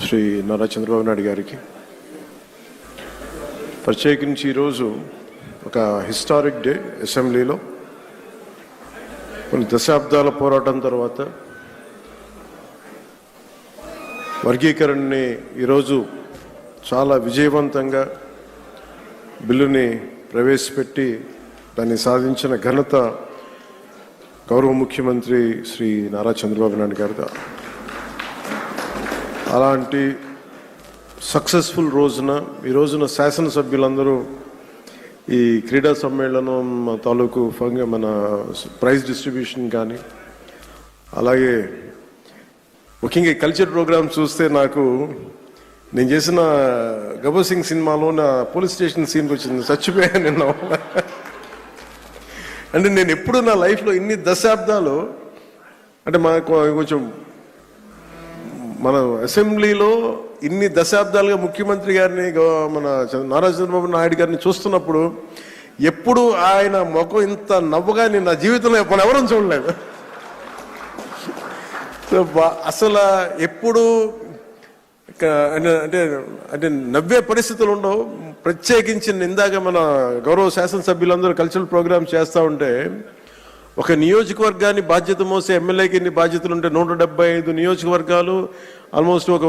శ్రీ నారా చంద్రబాబు నాయుడు గారికి ప్రత్యేకించి ఈరోజు ఒక హిస్టారిక్ డే. అసెంబ్లీలో కొన్ని దశాబ్దాల పోరాటం తర్వాత వర్గీకరణని ఈరోజు చాలా విజయవంతంగా బిల్లుని ప్రవేశపెట్టి దాన్ని సాధించిన ఘనత గౌరవ ముఖ్యమంత్రి శ్రీ నారా చంద్రబాబు నాయుడు గారిదా. అలాంటి సక్సెస్ఫుల్ ఈ రోజున శాసనసభ్యులందరూ ఈ క్రీడా సమ్మేళనం తాలూకు మన ప్రైజ్ డిస్ట్రిబ్యూషన్ కానీ, అలాగే ముఖ్యంగా ఈ కల్చర్ ప్రోగ్రామ్ చూస్తే నాకు నేను చేసిన గబ్బర్ సింగ్ సినిమాలో నా పోలీస్ స్టేషన్ సీన్కి వచ్చింది. చచ్చిపోయాను నిన్న. అంటే నేను ఎప్పుడు నా లైఫ్లో ఇన్ని దశాబ్దాలు అంటే మాకు కొంచెం మన అసెంబ్లీలో ఇన్ని దశాబ్దాలుగా ముఖ్యమంత్రి గారిని మన నారా చంద్రబాబు నాయుడు గారిని చూస్తున్నప్పుడు ఎప్పుడు ఆయన ముఖం ఇంత నవ్వుగా నేను నా జీవితంలో మనం ఎవరూ చూడలేదు. అసలు ఎప్పుడు అంటే అంటే నవ్వే పరిస్థితులు ఉండవు. ప్రత్యేకించి ఇందాక మన గౌరవ శాసనసభ్యులందరూ కల్చరల్ ప్రోగ్రామ్స్ చేస్తూ ఉంటే ఒక నియోజకవర్గాన్ని బాధ్యత మోసే ఎమ్మెల్యేకి ఇన్ని బాధ్యతలు ఉంటే 175 నియోజకవర్గాలు, ఆల్మోస్ట్ ఒక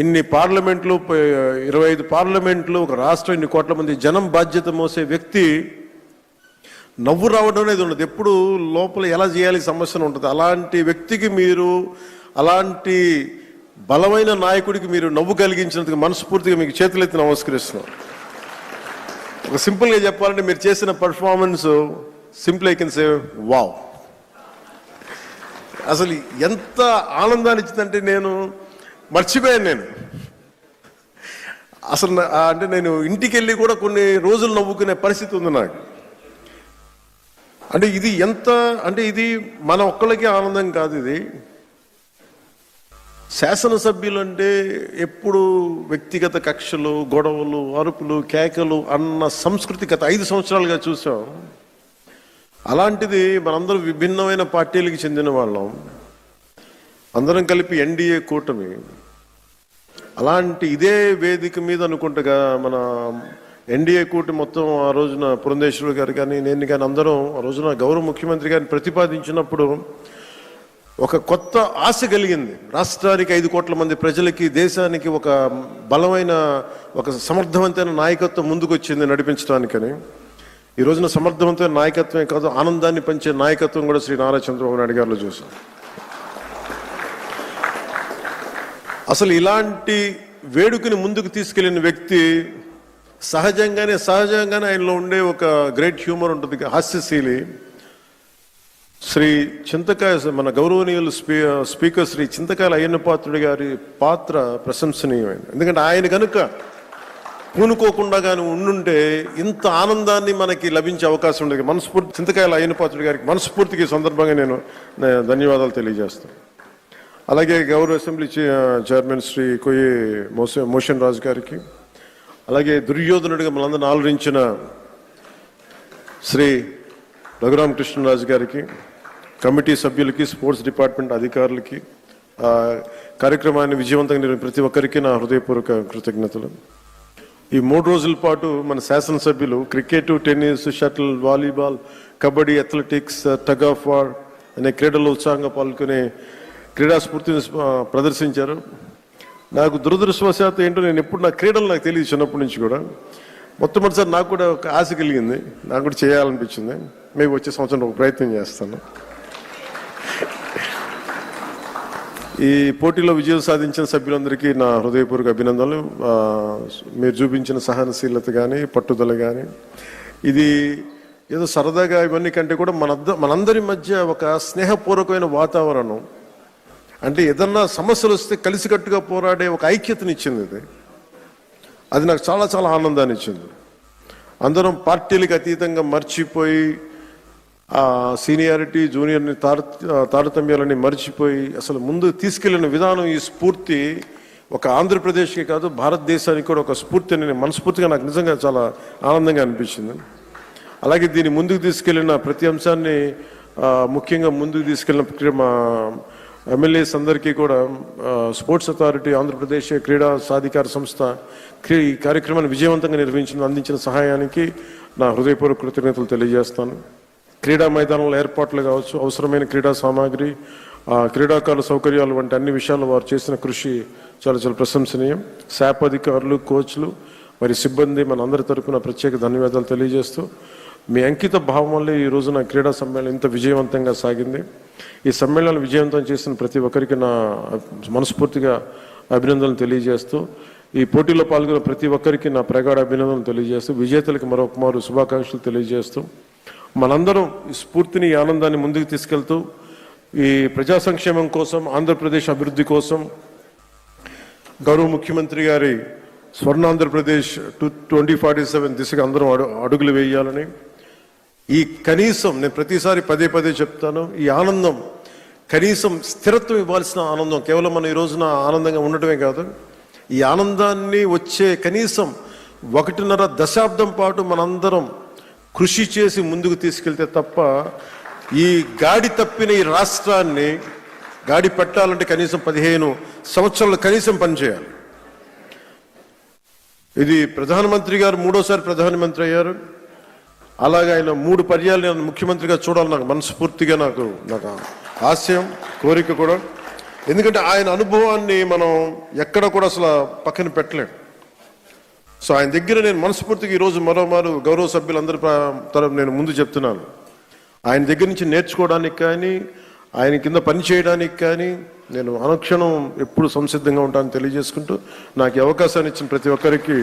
ఇన్ని పార్లమెంట్లు, 25 పార్లమెంట్లు, ఒక రాష్ట్రం, ఇన్ని కోట్ల మంది జనం బాధ్యత మోసే వ్యక్తి నవ్వు రావడం అనేది ఉండదు. ఎప్పుడు లోపల ఎలా చేయాలి సమస్యను ఉంటుంది. అలాంటి వ్యక్తికి మీరు, అలాంటి బలమైన నాయకుడికి మీరు నవ్వు కలిగించినందుకు మనస్ఫూర్తిగా మీకు చేతులెత్తి నమస్కరిస్తున్నాం. ఒక సింపుల్గా చెప్పాలంటే మీరు చేసిన performance simple I can say wow. అసలు ఎంత ఆనందాన్ని ఇచ్చిందంటే నేను మర్చిపోయాను. నేను అసలు అంటే నేను ఇంటికి వెళ్ళి కూడా కొన్ని రోజులు నవ్వుకునే పరిస్థితి ఉంది నాకు. అంటే ఇది ఎంత అంటే ఇది మన ఒక్కళ్ళకి ఆనందం కాదు. ఇది శాసనసభ్యులు అంటే ఎప్పుడు వ్యక్తిగత కక్షలు, గొడవలు, అరుపులు, కేకలు అన్న సంస్కృతి గత 5 సంవత్సరాలుగా చూసాం. అలాంటిది మనందరం విభిన్నమైన పార్టీలకు చెందిన వాళ్ళం, అందరం కలిపి ఎన్డీఏ కూటమి. అలాంటి ఇదే వేదిక మీద అనుకుంటగా మన ఎన్డీఏ కూటమి మొత్తం ఆ రోజున పురంధేశ్వరి గారు కానీ, నేను కానీ అందరం ఆ రోజున గౌరవ ముఖ్యమంత్రి గారిని ప్రతిపాదించినప్పుడు ఒక కొత్త ఆశ కలిగింది. రాష్ట్రానికి 5 కోట్ల మంది ప్రజలకి, దేశానికి ఒక బలమైన, ఒక సమర్థవంతమైన నాయకత్వం ముందుకు వచ్చింది నడిపించడానికని. ఈ రోజున సమర్థవంతమైన నాయకత్వమే కాదు, ఆనందాన్ని పంచే నాయకత్వం కూడా శ్రీ నారా చంద్రబాబు నాయుడు గారిలో చూసాం. అసలు ఇలాంటి వేడుకని ముందుకు తీసుకెళ్లిన వ్యక్తి సహజంగానే ఆయనలో ఉండే ఒక గ్రేట్ హ్యూమర్ ఉంటుంది, హాస్యశీలి. శ్రీ చింతకాయ మన గౌరవనీయులు స్పీకర్ శ్రీ చింతకాయల అయ్యన్న పాత్రుడి గారి పాత్ర ప్రశంసనీయమైనది. ఎందుకంటే ఆయన కనుక పూనుకోకుండా కానీ ఉండుంటే ఇంత ఆనందాన్ని మనకి లభించే అవకాశం ఉండేది. చింతకాయల అయ్యన్న పాత్రుడి గారికి మనస్ఫూర్తికి ఈ సందర్భంగా నేను ధన్యవాదాలు తెలియజేస్తాను. అలాగే గౌరవ అసెంబ్లీ చైర్మన్ శ్రీ కొయ్యి మోషన్ రాజు గారికి, అలాగే దుర్యోధనుడిగా మనందరిని ఆలోచించిన శ్రీ రఘురామకృష్ణరాజు గారికి, కమిటీ సభ్యులకి, స్పోర్ట్స్ డిపార్ట్మెంట్ అధికారులకి, కార్యక్రమాన్ని విజయవంతంగా ప్రతి ఒక్కరికి నా హృదయపూర్వక కృతజ్ఞతలు. ఈ 3 రోజుల పాటు మన శాసనసభ్యులు cricket, tennis, shuttle, volleyball, kabaddi, athletics, tug of war అనే క్రీడల్లో ఉత్సాహంగా పాల్గొనే క్రీడా స్ఫూర్తిని ప్రదర్శించారు. నాకు దురదృష్టవశాత్తు ఏంటో నేను ఎప్పుడు నా క్రీడలు నాకు తెలియదు చిన్నప్పటి నుంచి కూడా. మొట్టమొదటిసారి నాకు కూడా ఒక ఆశ కలిగింది, నాకు కూడా చేయాలనిపించింది. మేము వచ్చే సంవత్సరం ఒక ప్రయత్నం చేస్తాను. ఈ పోటీలో విజయం సాధించిన సభ్యులందరికీ నా హృదయపూర్వక అభినందనలు. మీరు చూపించిన సహనశీలత కానీ, పట్టుదల కానీ, ఇది ఏదో సరదాగా ఇవన్నీ కంటే కూడా మనందరి మధ్య ఒక స్నేహపూర్వకమైన వాతావరణం, అంటే ఏదన్నా సమస్యలు వస్తే కలిసికట్టుగా పోరాడే ఒక ఐక్యతనిచ్చింది. అది నాకు చాలా చాలా ఆనందాన్ని ఇచ్చింది. అందరం పార్టీలకు అతీతంగా మర్చిపోయి, ఆ సీనియారిటీ జూనియర్ని తారతమ్యాలని మర్చిపోయి అసలు ముందు తీసుకెళ్లిన విధానం, ఈ స్ఫూర్తి ఒక ఆంధ్రప్రదేశ్కి కాదు భారతదేశానికి కూడా ఒక స్ఫూర్తి అని మనస్ఫూర్తిగా నాకు నిజంగా చాలా ఆనందంగా అనిపించింది. అలాగే దీన్ని ముందుకు తీసుకెళ్లిన ప్రతి అంశాన్ని ముఖ్యంగా ముందుకు తీసుకెళ్లిన ఎమ్మెల్యేస్ అందరికీ కూడా స్పోర్ట్స్ అథారిటీ ఆంధ్రప్రదేశ్ క్రీడా సాధికార సంస్థ ఈ కార్యక్రమాన్ని విజయవంతంగా అందించిన సహాయానికి నా హృదయపూర్వక కృతజ్ఞతలు తెలియజేస్తాను. క్రీడా మైదానంలో ఏర్పాట్లు కావచ్చు, అవసరమైన క్రీడా సామాగ్రి, క్రీడాకారుల సౌకర్యాలు వంటి అన్ని విషయాల్లో వారు చేసిన కృషి చాలా చాలా ప్రశంసనీయం. శాప్ అధికారులు, కోచ్లు, మరి సిబ్బంది మన అందరి తరపున ప్రత్యేక ధన్యవాదాలు తెలియజేస్తూ, మీ అంకిత భావం వల్లే ఈ రోజున క్రీడా సమ్మేళనం ఇంత విజయవంతంగా సాగింది. ఈ సమ్మేళనం విజయవంతం చేసిన ప్రతి ఒక్కరికి నా మనస్ఫూర్తిగా అభినందనలు తెలియజేస్తూ, ఈ పోటీలో పాల్గొన్న ప్రతి ఒక్కరికి నా ప్రగాఢ అభినందనలు తెలియజేస్తూ, విజేతలకు మరొకమారు శుభాకాంక్షలు తెలియజేస్తూ, మనందరం ఈ స్ఫూర్తిని, ఈ ఆనందాన్ని ముందుకు తీసుకెళ్తూ ఈ ప్రజా సంక్షేమం కోసం, ఆంధ్రప్రదేశ్ అభివృద్ధి కోసం గౌరవ ముఖ్యమంత్రి గారి స్వర్ణాంధ్రప్రదేశ్ 2047 దిశగా అందరం అడుగులు వేయాలని, ఈ కనీసం నేను ప్రతిసారి పదే పదే చెప్తాను, ఈ ఆనందం కనీసం స్థిరత్వం ఇవ్వాల్సిన ఆనందం, కేవలం మనం ఈ రోజున ఆనందంగా ఉండటమే కాదు, ఈ ఆనందాన్ని వచ్చే కనీసం 1.5 దశాబ్దం పాటు మనందరం కృషి చేసి ముందుకు తీసుకెళ్తే తప్ప ఈ గాడి తప్పిన ఈ రాష్ట్రాన్ని గాడి పెట్టాలంటే కనీసం 15 సంవత్సరాలు కనీసం పనిచేయాలి. ఇది ప్రధానమంత్రి గారు 3వ ప్రధానమంత్రి అయ్యారు. అలాగే ఆయన 3 పర్యాలు ముఖ్యమంత్రిగా చూడాలి నాకు మనస్ఫూర్తిగా నాకు ఆశయం, కోరిక కూడా. ఎందుకంటే ఆయన అనుభవాన్ని మనం ఎక్కడ కూడా అసలు పక్కన పెట్టలేం. సో ఆయన దగ్గర నేను మనస్ఫూర్తిగా ఈరోజు మరోమారు గౌరవ సభ్యులందరి తరఫు నేను ముందు చెప్తున్నాను, ఆయన దగ్గర నుంచి నేర్చుకోవడానికి కానీ, ఆయన కింద పని చేయడానికి కానీ నేను అనుక్షణం ఎప్పుడు సంసిద్ధంగా ఉంటానని తెలియజేసుకుంటూ, నాకు ఈ అవకాశాన్ని ఇచ్చిన ప్రతి ఒక్కరికి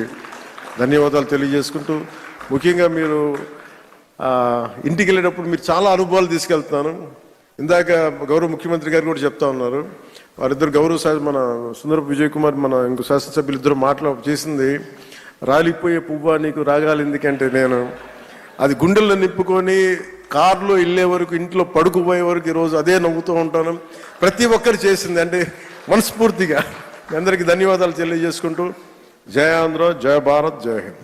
ధన్యవాదాలు తెలియజేసుకుంటూ, ముఖ్యంగా మీరు ఇంటికి వెళ్ళేటప్పుడు మీరు చాలా అనుభవాలు తీసుకెళ్తున్నాను. ఇందాక గౌరవ ముఖ్యమంత్రి గారు కూడా చెప్తా ఉన్నారు, వారిద్దరు మన సుందరపు విజయ్ కుమార్, మన ఇంకో శాసనసభ్యులు ఇద్దరు చేసింది, రాలిపోయే పువ్వా నీకు రాగాలి ఎందుకంటే, నేను అది గుండెల్లో నింపుకొని కారులో వెళ్ళే వరకు, ఇంట్లో పడుకుపోయే వరకు ఈరోజు అదే నవ్వుతూ ఉంటాను. ప్రతి ఒక్కరు చేసింది అంటే మనస్ఫూర్తిగా అందరికీ ధన్యవాదాలు తెలియజేసుకుంటూ, జయ ఆంధ్ర, జయ భారత్, జయ హింద్.